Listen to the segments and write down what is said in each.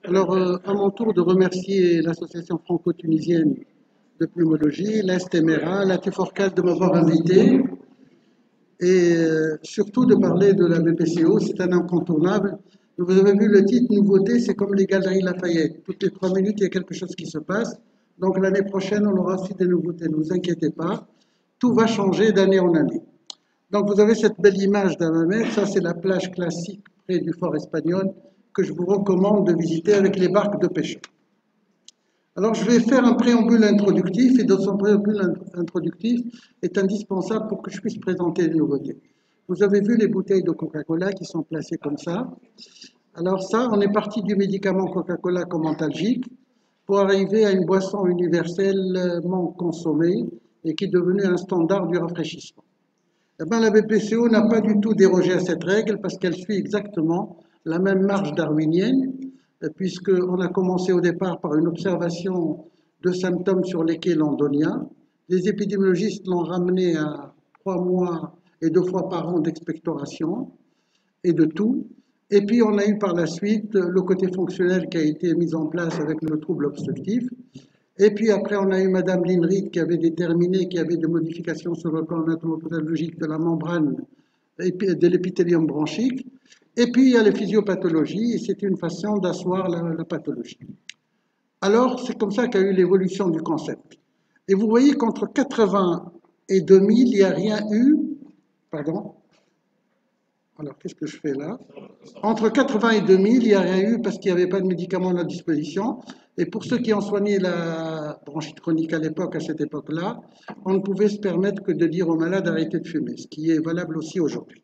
Alors, à mon tour de remercier l'association franco-tunisienne de pneumologie, l'INSTEMERA, la T4CAL de m'avoir invité et surtout de parler de la BPCO, c'est un incontournable. Vous avez vu le titre Nouveauté, c'est comme les Galeries Lafayette. Toutes les 3 minutes, il y a quelque chose qui se passe. Donc l'année prochaine, on aura aussi des nouveautés, ne vous inquiétez pas. Tout va changer d'année en année. Donc vous avez cette belle image d'Hammamet, ça c'est la plage classique près du fort espagnol que je vous recommande de visiter avec les barques de pêche. Alors je vais faire un préambule introductif et dans son préambule introductif est indispensable pour que je puisse présenter les nouveautés. Vous avez vu les bouteilles de Coca-Cola qui sont placées comme ça. Alors ça, on est parti du médicament Coca-Cola comme antalgique pour arriver à une boisson universellement consommée et qui est devenue un standard du rafraîchissement. Eh bien, la BPCO n'a pas du tout dérogé à cette règle parce qu'elle suit exactement la même marge darwinienne, puisqu'on a commencé au départ par une observation de symptômes sur les quais londoniens. Les épidémiologistes l'ont ramené à 3 mois et 2 fois par an d'expectoration et de tout. Et puis on a eu par la suite le côté fonctionnel qui a été mis en place avec le trouble obstructif. Et puis après, on a eu Madame Linried qui avait déterminé qu'il y avait des modifications sur le plan anatomopathologique de la membrane de l'épithélium bronchique. Et puis il y a les physiopathologies, et c'est une façon d'asseoir la pathologie. Alors, c'est comme ça qu'a eu l'évolution du concept. Et vous voyez qu'entre 80 et 2000, il n'y a rien eu. Pardon. Alors, qu'est-ce que je fais là? Entre 80 et 2000, il n'y a rien eu parce qu'il n'y avait pas de médicaments à notre disposition. Et pour ceux qui ont soigné la bronchite chronique à l'époque, à cette époque-là, on ne pouvait se permettre que de dire aux malades d'arrêter de fumer, ce qui est valable aussi aujourd'hui.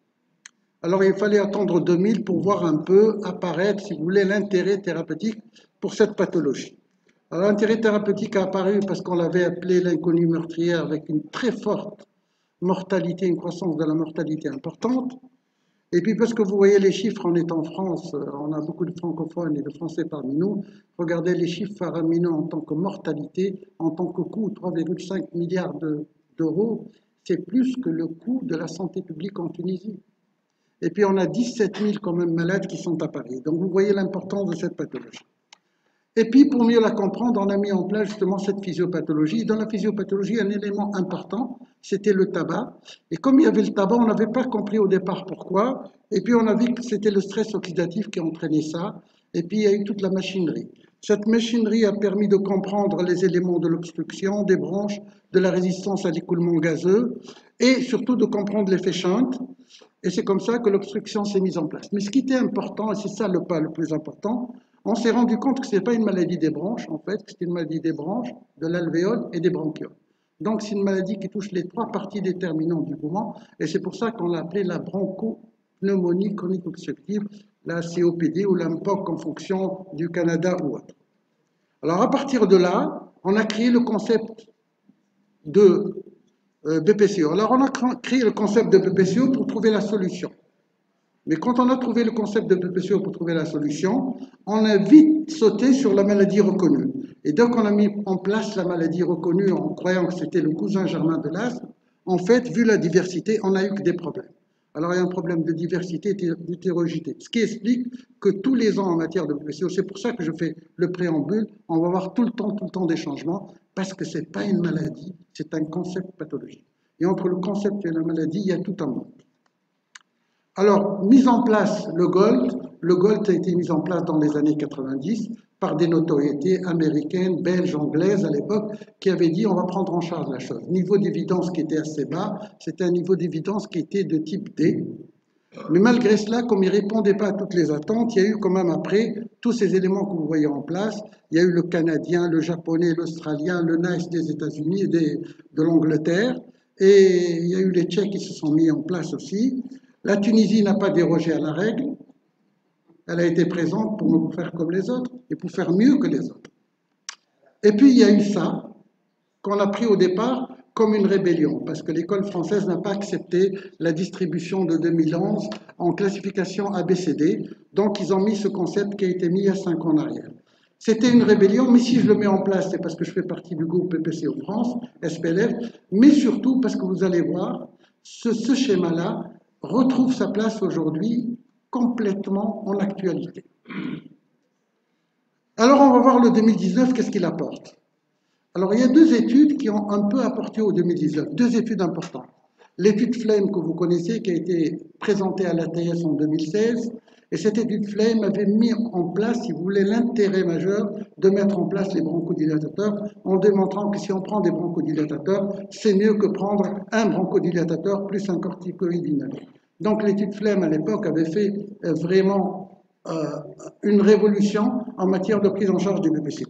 Alors, il fallait attendre 2000 pour voir un peu apparaître, si vous voulez, l'intérêt thérapeutique pour cette pathologie. Alors, l'intérêt thérapeutique a apparu parce qu'on l'avait appelé l'inconnue meurtrière avec une très forte mortalité, une croissance de la mortalité importante. Et puis parce que vous voyez les chiffres, on est en France, on a beaucoup de francophones et de français parmi nous, regardez les chiffres faramineux en tant que mortalité, en tant que coût, 3,5 milliards d'euros, c'est plus que le coût de la santé publique en Tunisie. Et puis on a 17 000 quand même malades qui sont à Paris. Donc vous voyez l'importance de cette pathologie. Et puis, pour mieux la comprendre, on a mis en place justement cette physiopathologie. Dans la physiopathologie, un élément important, c'était le tabac. Et comme il y avait le tabac, on n'avait pas compris au départ pourquoi. Et puis, on a vu que c'était le stress oxydatif qui entraînait ça. Et puis, il y a eu toute la machinerie. Cette machinerie a permis de comprendre les éléments de l'obstruction, des bronches, de la résistance à l'écoulement gazeux, et surtout de comprendre l'effet Shunt. Et c'est comme ça que l'obstruction s'est mise en place. Mais ce qui était important, et c'est ça le pas le plus important, on s'est rendu compte que ce n'est pas une maladie des bronches, en fait, que c'est une maladie des bronches, de l'alvéole et des bronchioles. Donc c'est une maladie qui touche les 3 parties déterminantes du poumon, et c'est pour ça qu'on l'a appelée la bronchopneumonie chronique obstructive, la COPD ou la MPOC en fonction du Canada ou autre. Alors à partir de là, on a créé le concept de BPCO. Alors on a créé le concept de BPCO pour trouver la solution. Mais quand on a trouvé le concept de BPCO pour trouver la solution, on a vite sauté sur la maladie reconnue. Et donc on a mis en place la maladie reconnue en croyant que c'était le cousin germain de l'asthme. En fait, vu la diversité, on n'a eu que des problèmes. Alors il y a un problème de diversité et d'hétérogénéité, ce qui explique que tous les ans en matière de BPCO, c'est pour ça que je fais le préambule, on va voir tout le temps des changements, parce que ce n'est pas une maladie, c'est un concept pathologique. Et entre le concept et la maladie, il y a tout un monde. Alors, mise en place le GOLD a été mis en place dans les années 90 par des notoriétés américaines, belges, anglaises à l'époque, qui avaient dit on va prendre en charge la chose. Niveau d'évidence qui était assez bas, c'était un niveau d'évidence qui était de type D. Mais malgré cela, comme il ne répondait pas à toutes les attentes, il y a eu quand même après tous ces éléments que vous voyez en place. Il y a eu le canadien, le japonais, l'australien, le NICE des États-Unis et de l'Angleterre. Et il y a eu les Tchèques qui se sont mis en place aussi. La Tunisie n'a pas dérogé à la règle. Elle a été présente pour nous faire comme les autres et pour faire mieux que les autres. Et puis il y a eu ça, qu'on a pris au départ comme une rébellion, parce que l'école française n'a pas accepté la distribution de 2011 en classification ABCD, donc ils ont mis ce concept qui a été mis il y a 5 ans en arrière. C'était une rébellion, mais si je le mets en place, c'est parce que je fais partie du groupe PPCO France, SPLF, mais surtout parce que vous allez voir, ce schéma-là retrouve sa place aujourd'hui complètement en actualité. Alors, on va voir le 2019, qu'est-ce qu'il apporte. Alors, il y a deux études qui ont un peu apporté au 2019, deux études importantes. L'étude Flame que vous connaissez, qui a été présentée à l'ATS en 2016, et cette étude Flame avait mis en place, si vous voulez, l'intérêt majeur de mettre en place les bronchodilatateurs, en démontrant que si on prend des bronchodilatateurs, c'est mieux que prendre un bronchodilatateur plus un corticoïde inhalé. Donc l'étude Flame à l'époque avait fait vraiment une révolution en matière de prise en charge des BPC.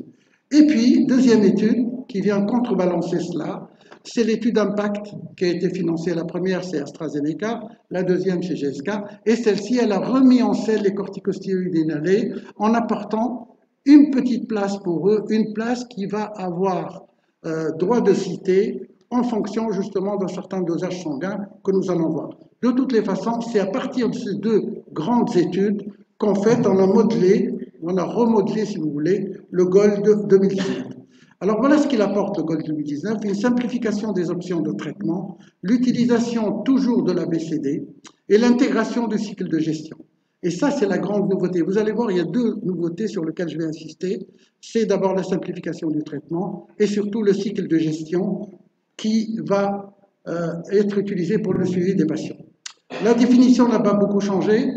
Et puis, deuxième étude qui vient contrebalancer cela, c'est l'étude d'impact qui a été financée. La première, c'est AstraZeneca, la deuxième, c'est GSK, et celle-ci, elle a remis en selle les corticostéroïdes inhalés en apportant une petite place pour eux, une place qui va avoir droit de citer en fonction justement d'un certain dosage sanguin que nous allons voir. De toutes les façons, c'est à partir de ces deux grandes études qu'en fait on a modelé, on a remodelé si vous voulez, le GOLD 2018. Alors voilà ce qu'il apporte le GOLD 2019, une simplification des options de traitement, l'utilisation toujours de l'ABCD et l'intégration du cycle de gestion. Et ça, c'est la grande nouveauté. Vous allez voir, il y a deux nouveautés sur lesquelles je vais insister. C'est d'abord la simplification du traitement et surtout le cycle de gestion qui va être utilisé pour le suivi des patients. La définition n'a pas beaucoup changé.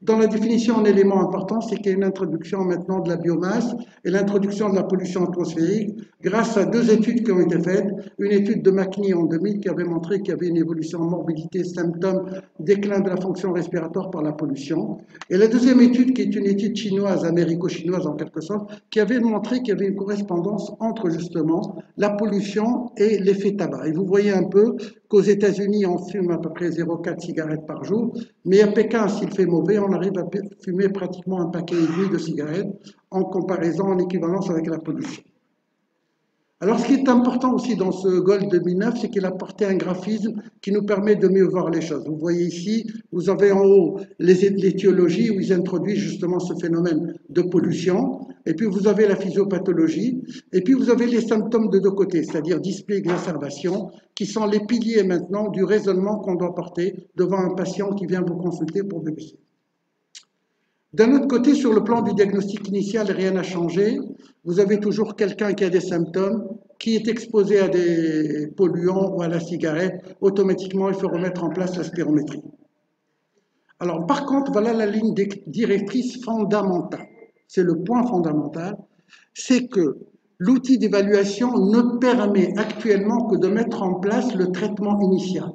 Dans la définition, un élément important, c'est qu'il y a une introduction maintenant de la biomasse et l'introduction de la pollution atmosphérique grâce à deux études qui ont été faites. Une étude de McNee en 2000 qui avait montré qu'il y avait une évolution en morbidité, symptômes, déclin de la fonction respiratoire par la pollution. Et la deuxième étude, qui est une étude chinoise, américo-chinoise en quelque sorte, qui avait montré qu'il y avait une correspondance entre justement la pollution et l'effet tabac. Et vous voyez un peu qu'aux États-Unis, on fume à peu près 0,4 cigarettes par jour, mais à Pékin, s'il fait mauvais, on arrive à fumer pratiquement un paquet et demi de cigarettes en comparaison, en équivalence avec la pollution. Alors, ce qui est important aussi dans ce GOLD 2009, c'est qu'il a apporté un graphisme qui nous permet de mieux voir les choses. Vous voyez ici, vous avez en haut l'étiologie où ils introduisent justement ce phénomène de pollution, et puis vous avez la physiopathologie, et puis vous avez les symptômes de deux côtés, c'est-à-dire dyspnée et exacerbation, qui sont les piliers maintenant du raisonnement qu'on doit porter devant un patient qui vient vous consulter pour BPC. D'un autre côté, sur le plan du diagnostic initial, rien n'a changé. Vous avez toujours quelqu'un qui a des symptômes, qui est exposé à des polluants ou à la cigarette. Automatiquement, il faut remettre en place la spirométrie. Alors, par contre, voilà la ligne directrice fondamentale. C'est le point fondamental. C'est que l'outil d'évaluation ne permet actuellement que de mettre en place le traitement initial.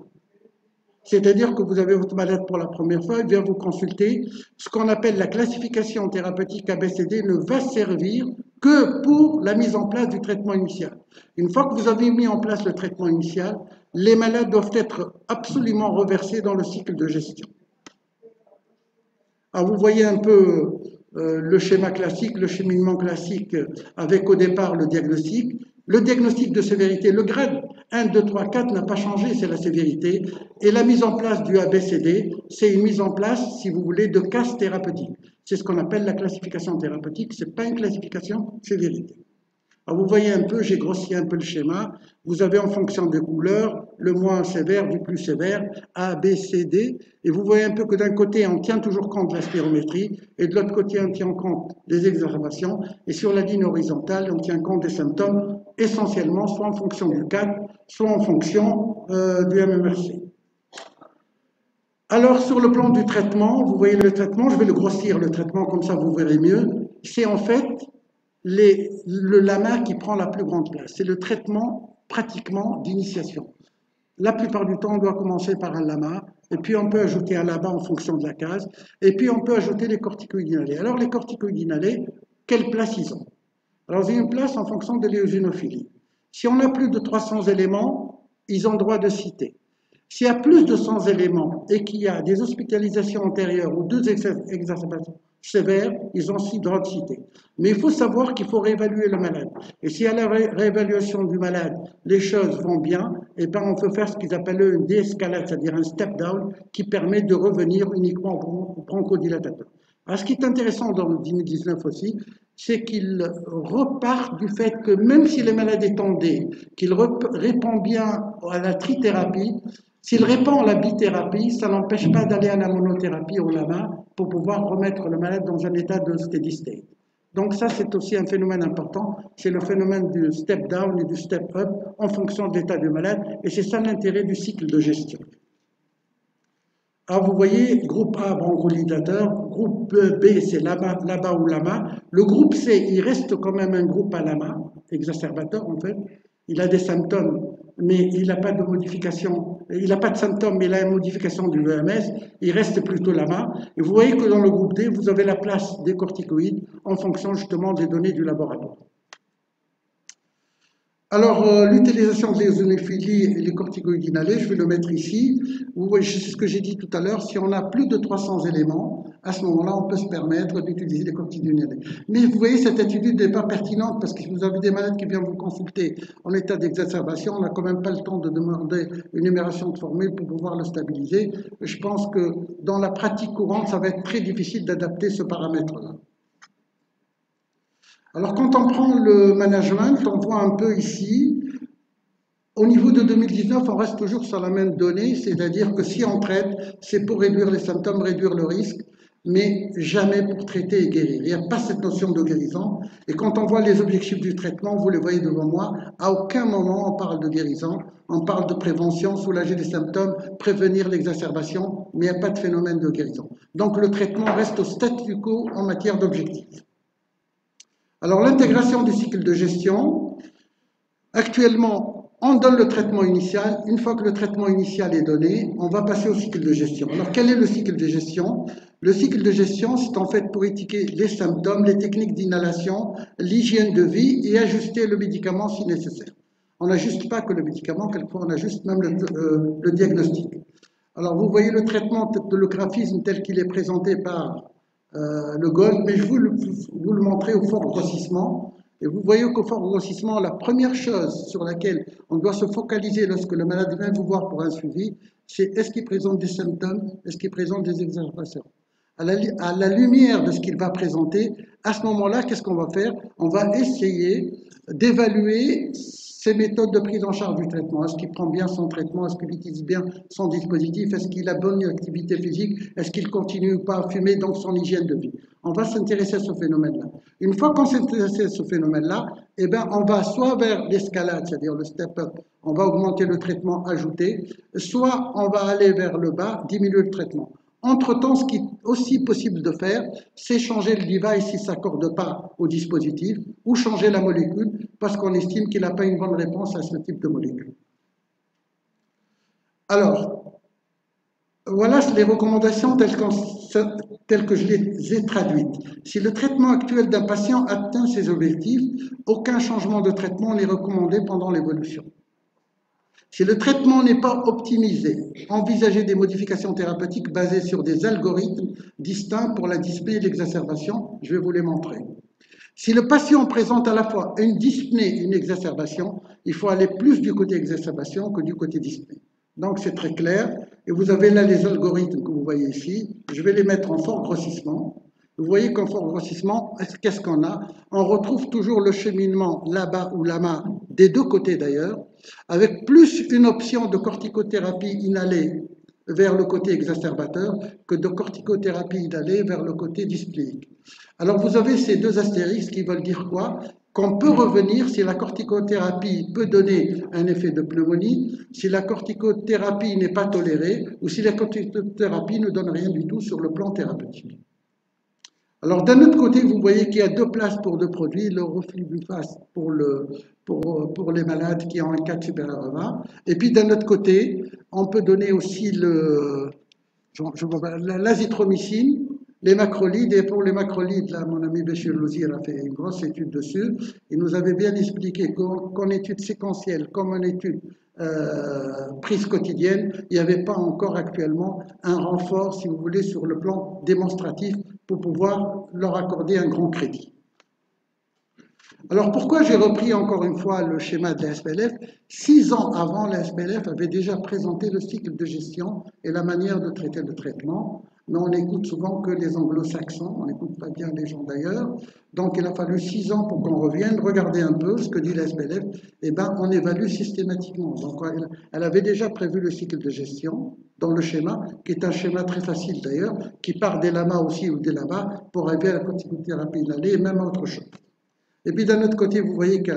C'est-à-dire que vous avez votre malade pour la première fois, il vient vous consulter. Ce qu'on appelle la classification thérapeutique ABCD ne va servir que pour la mise en place du traitement initial. Une fois que vous avez mis en place le traitement initial, les malades doivent être absolument reversés dans le cycle de gestion. Alors vous voyez un peu le schéma classique, le cheminement classique avec au départ le diagnostic. Le diagnostic de sévérité, le grade 1, 2, 3, 4 n'a pas changé, c'est la sévérité. Et la mise en place du ABCD, c'est une mise en place, si vous voulez, de casse thérapeutique. C'est ce qu'on appelle la classification thérapeutique, ce n'est pas une classification sévérité. Alors vous voyez un peu, j'ai grossi un peu le schéma. Vous avez en fonction des couleurs, le moins sévère du plus sévère, A, B, C, D. Et vous voyez un peu que d'un côté, on tient toujours compte de la spirométrie, et de l'autre côté, on tient compte des exacerbations. Et sur la ligne horizontale, on tient compte des symptômes, essentiellement, soit en fonction du CAT, soit en fonction du MMRC. Alors, sur le plan du traitement, vous voyez le traitement, je vais le grossir, le traitement, comme ça vous verrez mieux. C'est en fait le lama qui prend la plus grande place. C'est le traitement pratiquement d'initiation. La plupart du temps, on doit commencer par un lama, et puis on peut ajouter un lama en fonction de la case, et puis on peut ajouter les corticoïdes inhalés. Alors les corticoïdes inhalés, quelle place ils ont? Alors ils ont une place en fonction de l'éosinophilie. Si on a plus de 300 éléments, ils ont droit de citer. S'il y a plus de 100 éléments et qu'il y a des hospitalisations antérieures ou deux exacerbations sévères, ils ont aussi droit de citer. Mais il faut savoir qu'il faut réévaluer le malade. Et si à la réévaluation du malade, les choses vont bien, eh ben on peut faire ce qu'ils appellent une déescalade, c'est-à-dire un step down qui permet de revenir uniquement au bronchodilatateur. Alors ce qui est intéressant dans le 2019 aussi, c'est qu'il repart du fait que même si le malade est tendé, qu'il répond bien à la trithérapie, s'il répond à la bithérapie, ça n'empêche pas d'aller à la monothérapie au lama pour pouvoir remettre le malade dans un état de steady state. Donc ça, c'est aussi un phénomène important. C'est le phénomène du step down et du step up en fonction de l'état du malade. Et c'est ça l'intérêt du cycle de gestion. Alors vous voyez, groupe A, bronchodilateur, groupe B, c'est là-bas ou là-bas. Le groupe C, il reste quand même un groupe à lama, exacerbateur en fait. Il a des symptômes, mais il n'a pas de modification. Il n'a pas de symptômes, mais il a une modification du VMS. Il reste plutôt lama. Et vous voyez que dans le groupe D, vous avez la place des corticoïdes en fonction justement des données du laboratoire. Alors, l'utilisation de l'ésonophilie et les corticoïdes inhalés, je vais le mettre ici. Vous voyez, c'est ce que j'ai dit tout à l'heure, si on a plus de 300 éléments, à ce moment-là, on peut se permettre d'utiliser les corticoïdes inhalés. Mais vous voyez, cette étude n'est pas pertinente parce que si vous avez des malades qui viennent vous consulter en état d'exacerbation, on n'a quand même pas le temps de demander une numération de formule pour pouvoir le stabiliser. Je pense que dans la pratique courante, ça va être très difficile d'adapter ce paramètre-là. Alors, quand on prend le management, on voit un peu ici, au niveau de 2019, on reste toujours sur la même donnée, c'est-à-dire que si on traite, c'est pour réduire les symptômes, réduire le risque, mais jamais pour traiter et guérir. Il n'y a pas cette notion de guérison. Et quand on voit les objectifs du traitement, vous les voyez devant moi, à aucun moment on parle de guérison, on parle de prévention, soulager les symptômes, prévenir l'exacerbation, mais il n'y a pas de phénomène de guérison. Donc le traitement reste au statu quo en matière d'objectifs. Alors, l'intégration du cycle de gestion, actuellement, on donne le traitement initial. Une fois que le traitement initial est donné, on va passer au cycle de gestion. Alors, quel est le cycle de gestion? Le cycle de gestion, c'est en fait pour étiqueter les symptômes, les techniques d'inhalation, l'hygiène de vie et ajuster le médicament si nécessaire. On n'ajuste pas que le médicament, quelquefois on ajuste même le diagnostic. Alors, vous voyez le traitement de le graphisme tel qu'il est présenté par le Gold, mais je vous le montrer au fort grossissement. Et vous voyez qu'au fort grossissement, la première chose sur laquelle on doit se focaliser lorsque le malade vient vous voir pour un suivi, c'est est-ce qu'il présente des symptômes, est-ce qu'il présente des exacerbations. À la lumière de ce qu'il va présenter, à ce moment-là, qu'est-ce qu'on va faire? On va essayer d'évaluer ses méthodes de prise en charge du traitement. Est-ce qu'il prend bien son traitement? Est-ce qu'il utilise bien son dispositif? Est-ce qu'il a bonne activité physique? Est-ce qu'il continue pas à fumer? Donc son hygiène de vie. On va s'intéresser à ce phénomène-là. Une fois qu'on s'est intéressé à ce phénomène-là, eh ben, on va soit vers l'escalade, c'est-à-dire le step-up, on va augmenter le traitement ajouté, soit on va aller vers le bas, diminuer le traitement. Entre-temps, ce qui est aussi possible de faire, c'est changer le device si ça ne s'accorde pas au dispositif ou changer la molécule parce qu'on estime qu'il n'a pas une bonne réponse à ce type de molécule. Alors, voilà les recommandations telles que je les ai traduites. Si le traitement actuel d'un patient atteint ses objectifs, aucun changement de traitement n'est recommandé pendant l'évolution. Si le traitement n'est pas optimisé, envisagez des modifications thérapeutiques basées sur des algorithmes distincts pour la dyspnée et l'exacerbation. Je vais vous les montrer. Si le patient présente à la fois une dyspnée et une exacerbation, il faut aller plus du côté exacerbation que du côté dyspnée. Donc c'est très clair. Et vous avez là les algorithmes que vous voyez ici. Je vais les mettre en fort grossissement. Vous voyez qu'en fort grossissement, qu'est-ce qu'on a? On retrouve toujours le cheminement là-bas ou là-bas, des deux côtés d'ailleurs, avec plus une option de corticothérapie inhalée vers le côté exacerbateur que de corticothérapie inhalée vers le côté dyspnéique. Alors vous avez ces deux astérisques qui veulent dire quoi? Qu'on peut revenir si la corticothérapie peut donner un effet de pneumonie, si la corticothérapie n'est pas tolérée ou si la corticothérapie ne donne rien du tout sur le plan thérapeutique. Alors d'un autre côté, vous voyez qu'il y a deux places pour deux produits, le roflumilast pour les malades qui ont un CAC supérieur à 20, et puis d'un autre côté, on peut donner aussi l'azithromycine, les macrolides, et pour les macrolides, là, mon ami Béchir Louzir a fait une grosse étude dessus. Il nous avait bien expliqué qu'en étude séquentielle, comme en étude prise quotidienne, il n'y avait pas encore actuellement un renfort, si vous voulez, sur le plan démonstratif pour pouvoir leur accorder un grand crédit. Alors pourquoi j'ai repris encore une fois le schéma de la SPLF? 6 ans avant, la SPLF avait déjà présenté le cycle de gestion et la manière de traiter le traitement, mais on n'écoute souvent que les anglo-saxons, on n'écoute pas bien les gens d'ailleurs. Donc il a fallu 6 ans pour qu'on revienne, regarder un peu ce que dit la SPLF, et bien on évalue systématiquement. Donc elle avait déjà prévu le cycle de gestion dans le schéma, qui est un schéma très facile d'ailleurs, qui part des lamas aussi ou des lamas pour arriver à la corticothérapie inhalée et même à autre chose. Et puis d'un autre côté, vous voyez que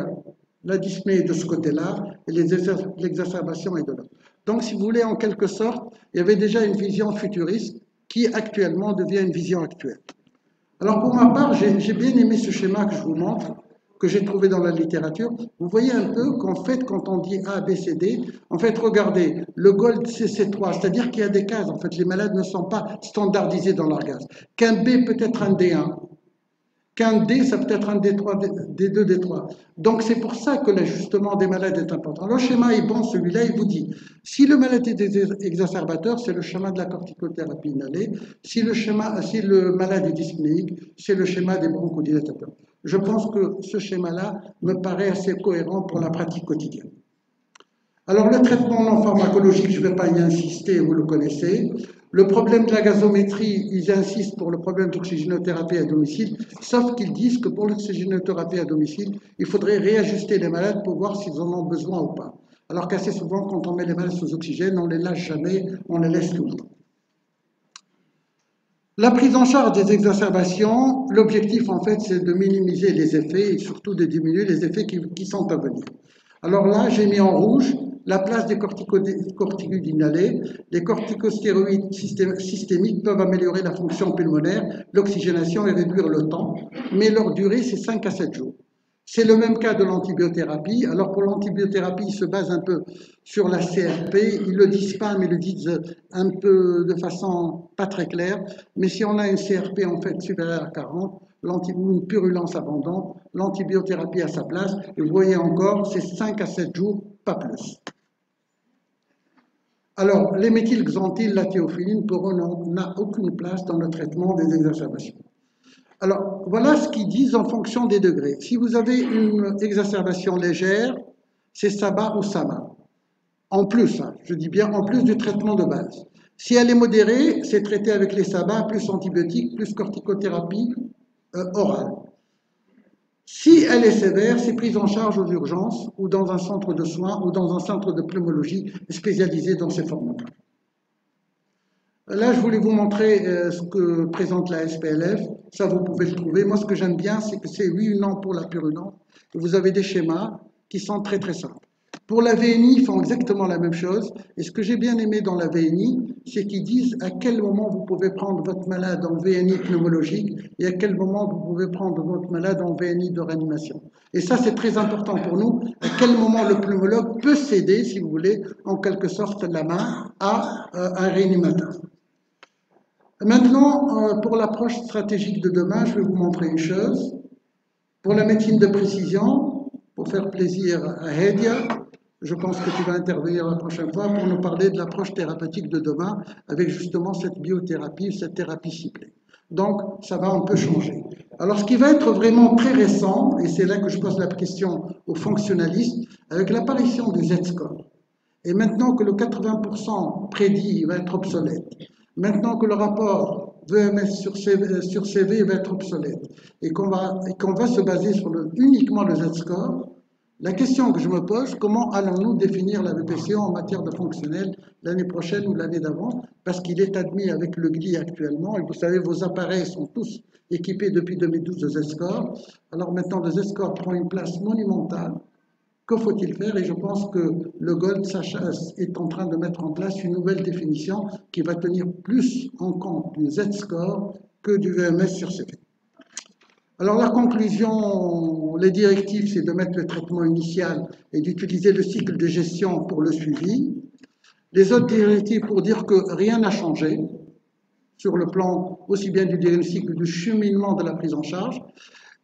la dyspnée est de ce côté-là et l'exacerbation est de l'autre. Donc, si vous voulez, en quelque sorte, il y avait déjà une vision futuriste qui actuellement devient une vision actuelle. Alors, pour ma part, j'ai bien aimé ce schéma que je vous montre, que j'ai trouvé dans la littérature. Vous voyez un peu qu'en fait, quand on dit A, B, C, D, en fait, regardez, le GOLD, c'est C3, c'est-à-dire qu'il y a des cases. En fait, les malades ne sont pas standardisés dans leur gaz. Qu'un B peut être un D1. Qu'un D, ça peut être un D3, D2, D3. Donc c'est pour ça que l'ajustement des malades est important. Le schéma est bon, celui-là, il vous dit, si le malade est des exacerbateurs, c'est le schéma de la corticothérapie inhalée. Si le malade est dyspnéique, c'est le schéma des bronchodilatateurs. Je pense que ce schéma-là me paraît assez cohérent pour la pratique quotidienne. Alors le traitement non pharmacologique, je ne vais pas y insister, vous le connaissez. Le problème de la gazométrie, ils insistent pour le problème d'oxygénothérapie à domicile, sauf qu'ils disent que pour l'oxygénothérapie à domicile, il faudrait réajuster les malades pour voir s'ils en ont besoin ou pas. Alors qu'assez souvent, quand on met les malades sous oxygène, on ne les lâche jamais, on les laisse tout le temps. La prise en charge des exacerbations, l'objectif en fait, c'est de minimiser les effets et surtout de diminuer les effets qui sont à venir. Alors là, j'ai mis en rouge la place des corticoïdes inhalés. Les corticostéroïdes systémiques peuvent améliorer la fonction pulmonaire, l'oxygénation et réduire le temps, mais leur durée, c'est 5 à 7 jours. C'est le même cas de l'antibiothérapie. Alors pour l'antibiothérapie, ils se basent un peu sur la CRP. Ils le disent pas, mais ils le disent un peu de façon pas très claire. Mais si on a une CRP en fait supérieure à 40, une purulence abondante, l'antibiothérapie à sa place. Et vous voyez encore, c'est 5 à 7 jours, pas plus. Alors, les méthylxanthine, la théophylline, pour eux, n'a aucune place dans le traitement des exacerbations. Alors, voilà ce qu'ils disent en fonction des degrés. Si vous avez une exacerbation légère, c'est SABA ou SAMA. En plus, hein, je dis bien en plus du traitement de base. Si elle est modérée, c'est traité avec les SABA, plus antibiotiques, plus corticothérapie orale. Si elle est sévère, c'est prise en charge aux urgences ou dans un centre de soins ou dans un centre de pneumologie spécialisé dans ces formes-là. Là, je voulais vous montrer ce que présente la SPLF. Ça, vous pouvez le trouver. Moi, ce que j'aime bien, c'est que c'est 8 ans pour la purulence. Vous avez des schémas qui sont très, très simples. Pour la VNI, ils font exactement la même chose. Et ce que j'ai bien aimé dans la VNI, c'est qu'ils disent à quel moment vous pouvez prendre votre malade en VNI pneumologique et à quel moment vous pouvez prendre votre malade en VNI de réanimation. Et ça, c'est très important pour nous. À quel moment le pneumologue peut céder, si vous voulez, en quelque sorte la main à un réanimateur. Maintenant, pour l'approche stratégique de demain, je vais vous montrer une chose. Pour la médecine de précision, pour faire plaisir à Hedia, je pense que tu vas intervenir la prochaine fois pour nous parler de l'approche thérapeutique de demain avec justement cette biothérapie, cette thérapie ciblée. Donc, ça va un peu changer. Alors, ce qui va être vraiment très récent, et c'est là que je pose la question aux fonctionnalistes, avec l'apparition du Z-score, et maintenant que le 80% prédit va être obsolète, maintenant que le rapport VMS sur CV va être obsolète, et qu'on va se baser sur uniquement le Z-score, la question que je me pose, comment allons-nous définir la BPCO en matière de fonctionnel l'année prochaine ou l'année d'avant? Parce qu'il est admis avec le GLI actuellement, et vous savez, vos appareils sont tous équipés depuis 2012 de Z-score. Alors maintenant, le Z-score prend une place monumentale. Que faut-il faire? Et je pense que le GOLD est en train de mettre en place une nouvelle définition qui va tenir plus en compte du Z-score que du VMS sur CV. Alors la conclusion, les directives, c'est de mettre le traitement initial et d'utiliser le cycle de gestion pour le suivi. Les autres directives pour dire que rien n'a changé sur le plan aussi bien du diagnostic que du cheminement de la prise en charge.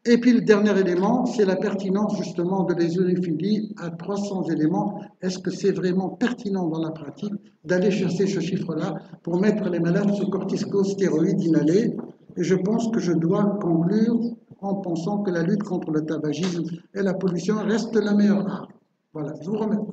Et puis le dernier élément, c'est la pertinence justement de l'ésonophilie à 300 éléments. Est-ce que c'est vraiment pertinent dans la pratique d'aller chercher ce chiffre-là pour mettre les malades sous corticostéroïdes inhalés? Et je pense que je dois conclure en pensant que la lutte contre le tabagisme et la pollution reste la meilleure arme. Voilà, je vous remercie.